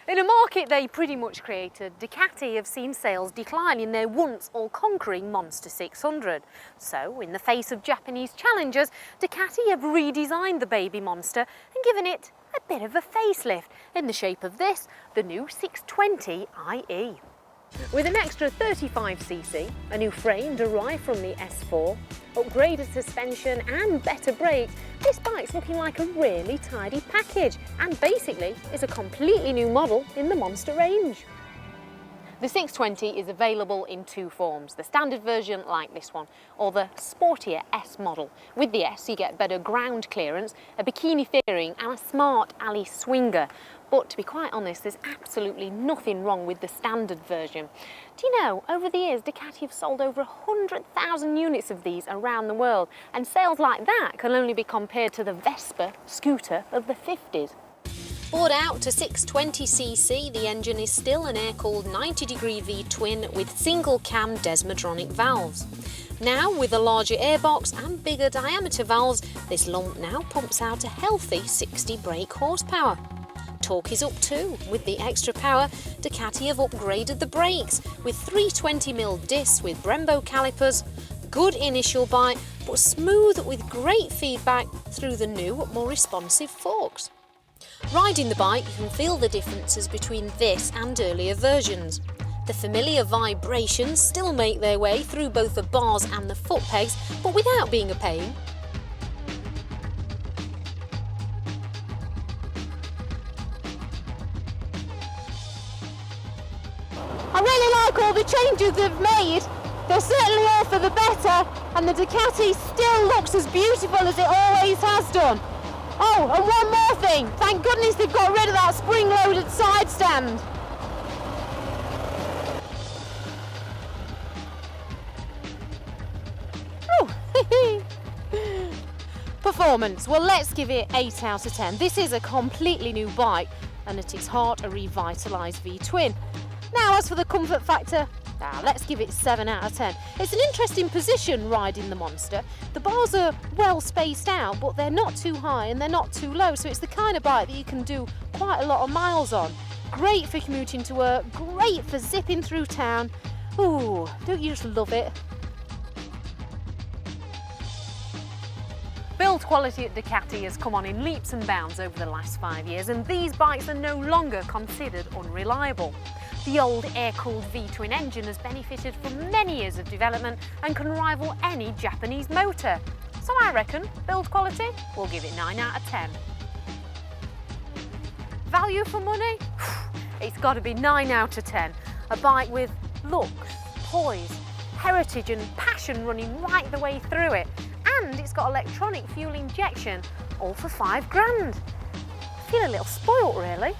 In a market they pretty much created, Ducati have seen sales decline in their once all-conquering Monster 600. So, in the face of Japanese challengers, Ducati have redesigned the baby Monster and given it a bit of a facelift in the shape of this, the new 620 IE. With an extra 35cc, a new frame derived from the S4, upgraded suspension and better brakes, this bike's looking like a really tidy package and basically is a completely new model in the Monster range. The 620 is available in two forms, the standard version like this one, or the sportier S model. With the S you get better ground clearance, a bikini fairing and a smart alley swinger. But to be quite honest, there's absolutely nothing wrong with the standard version. Do you know, over the years Ducati have sold over 100,000 units of these around the world, and sales like that can only be compared to the Vespa scooter of the 50s. Bored out to 620cc, the engine is still an air-cooled 90-degree V-twin with single-cam desmodronic valves. Now, with a larger airbox and bigger diameter valves, this lump now pumps out a healthy 60 brake horsepower. Torque is up too. With the extra power, Ducati have upgraded the brakes with 320mm discs with Brembo calipers, good initial bite, but smooth with great feedback through the new, more responsive forks. Riding the bike, you can feel the differences between this and earlier versions. The familiar vibrations still make their way through both the bars and the foot pegs, but without being a pain. I really like all the changes they've made. They're certainly all for the better, and the Ducati still looks as beautiful as it always has done. Oh, and one more thing. Thank goodness they've got rid of that spring-loaded side stand. Oh, performance. Well, let's give it 8 out of 10. This is a completely new bike, and at its heart, a revitalised V-twin. Now, as for the comfort factor, let's give it 7 out of 10. It's an interesting position riding the Monster. The bars are well spaced out, but they're not too high and they're not too low, so it's the kind of bike that you can do quite a lot of miles on. Great for commuting to work, great for zipping through town. Ooh, don't you just love it? Build quality at Ducati has come on in leaps and bounds over the last 5 years, and these bikes are no longer considered unreliable. The old air-cooled V-twin engine has benefited from many years of development and can rival any Japanese motor. So I reckon, build quality, we'll give it 9 out of 10. Value for money? It's got to be 9 out of 10. A bike with looks, poise, heritage and passion running right the way through it. And it's got electronic fuel injection, all for £5 grand. I feel a little spoilt really.